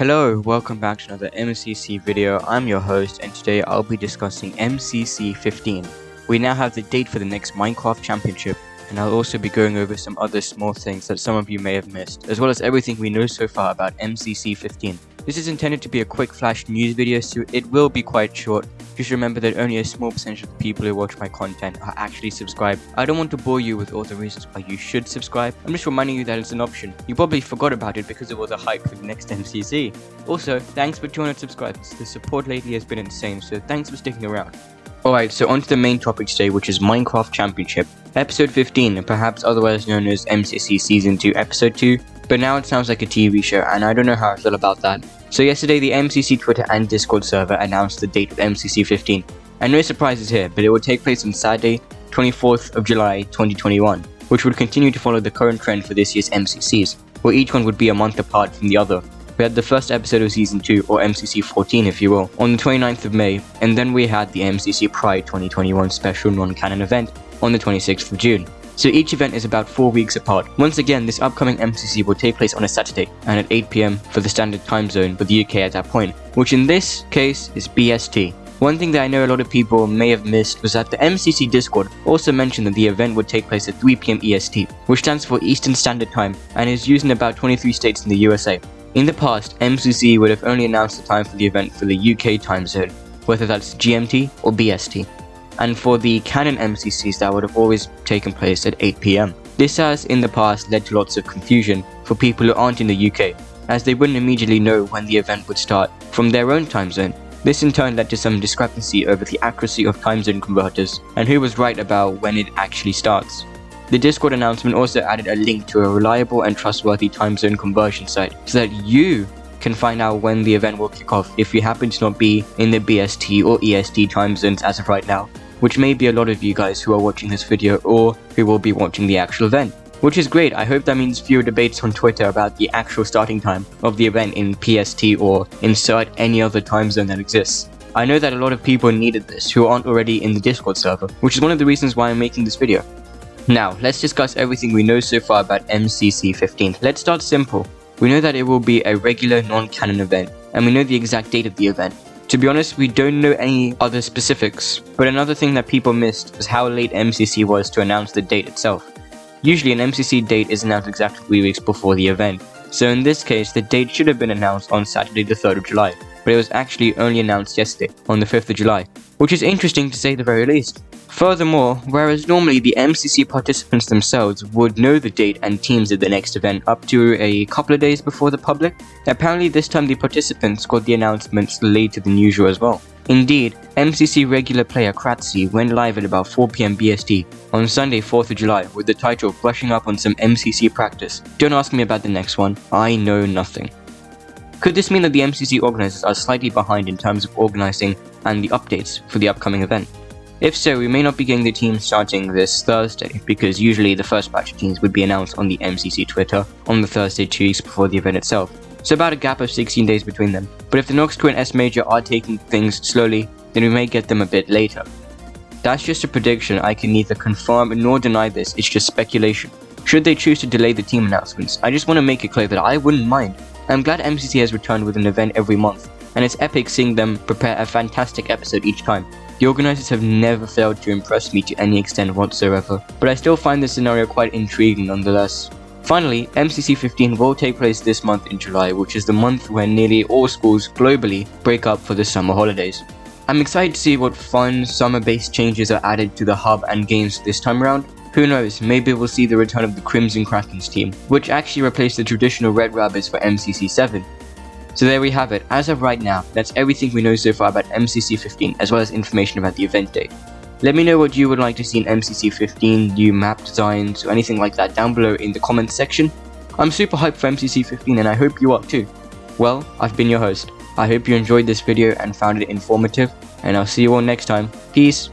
Hello, welcome back to another MCC video. I'm your host and today I'll be discussing MCC 15. We now have the date for the next Minecraft Championship and I'll also be going over some other small things that some of you may have missed, as well as everything we know so far about MCC 15. This is intended to be a quick flash news video, so it will be quite short. Just remember that only a small percentage of the people who watch my content are actually subscribed. I don't want to bore you with all the reasons why you should subscribe. I'm just reminding you that it's an option. You probably forgot about it because of all the hype for the next MCC. Also, thanks for 200 subscribers. The support lately has been insane, so thanks for sticking around. Alright, so on to the main topic today, which is Minecraft Championship. Episode 15, and perhaps otherwise known as MCC Season 2 Episode 2, but now it sounds like a TV show, and I don't know how I feel about that. So yesterday, the MCC Twitter and Discord server announced the date of MCC 15, and no surprises here, but it will take place on Saturday, 24th of July 2021, which would continue to follow the current trend for this year's MCCs, where each one would be a month apart from the other. We had the first episode of Season 2, or MCC 14 if you will, on the 29th of May, and then we had the MCC Pride 2021 special non-canon event on the 26th of June. So each event is about 4 weeks apart. Once again, this upcoming MCC will take place on a Saturday, and at 8 PM for the standard time zone for the UK at that point, which in this case is BST. One thing that I know a lot of people may have missed was that the MCC Discord also mentioned that the event would take place at 3 PM EST, which stands for Eastern Standard Time, and is used in about 23 states in the USA. In the past, MCC would have only announced the time for the event for the UK time zone, whether that's GMT or BST. And for the canon MCCs, that would have always taken place at 8 PM. This has in the past led to lots of confusion for people who aren't in the UK, as they wouldn't immediately know when the event would start from their own time zone. This in turn led to some discrepancy over the accuracy of time zone converters and who was right about when it actually starts. The Discord announcement also added a link to a reliable and trustworthy time zone conversion site so that you can find out when the event will kick off if you happen to not be in the BST or EST time zones as of right now, which may be a lot of you guys who are watching this video or who will be watching the actual event. Which is great. I hope that means fewer debates on Twitter about the actual starting time of the event in PST or insert any other time zone that exists. I know that a lot of people needed this who aren't already in the Discord server, which is one of the reasons why I'm making this video. Now, let's discuss everything we know so far about MCC 15. Let's start simple. We know that it will be a regular non-canon event, and we know the exact date of the event. To be honest, we don't know any other specifics, but another thing that people missed was how late MCC was to announce the date itself. Usually an MCC date is announced exactly 3 weeks before the event, so in this case the date should have been announced on Saturday the 3rd of July, but it was actually only announced yesterday, on the 5th of July, which is interesting to say the very least. Furthermore, whereas normally the MCC participants themselves would know the date and teams of the next event up to a couple of days before the public, apparently this time the participants got the announcements later than usual as well. Indeed, MCC regular player Kratzy went live at about 4 PM BST on Sunday 4th of July with the title Brushing Up on Some MCC Practice. Don't ask me about the next one, I know nothing. Could this mean that the MCC organizers are slightly behind in terms of organizing and the updates for the upcoming event? If so, we may not be getting the teams starting this Thursday, because usually the first batch of teams would be announced on the MCC Twitter on the Thursday 2 weeks before the event itself, so about a gap of 16 days between them. But if the Nox Crew and S Major are taking things slowly, then we may get them a bit later. That's just a prediction. I can neither confirm nor deny this, it's just speculation. Should they choose to delay the team announcements, I just want to make it clear that I wouldn't mind. I'm glad MCC has returned with an event every month, and it's epic seeing them prepare a fantastic episode each time. The organizers have never failed to impress me to any extent whatsoever, but I still find this scenario quite intriguing nonetheless. Finally, MCC 15 will take place this month in July, which is the month when nearly all schools globally break up for the summer holidays. I'm excited to see what fun summer-based changes are added to the hub and games this time around. Who knows, maybe we'll see the return of the Crimson Krakens team, which actually replaced the traditional Red Rabbits for MCC 7. So there we have it. As of right now, that's everything we know so far about MCC 15, as well as information about the event date. Let me know what you would like to see in MCC 15, new map designs, or anything like that down below in the comments section. I'm super hyped for MCC 15 and I hope you are too. Well, I've been your host. I hope you enjoyed this video and found it informative, and I'll see you all next time. Peace.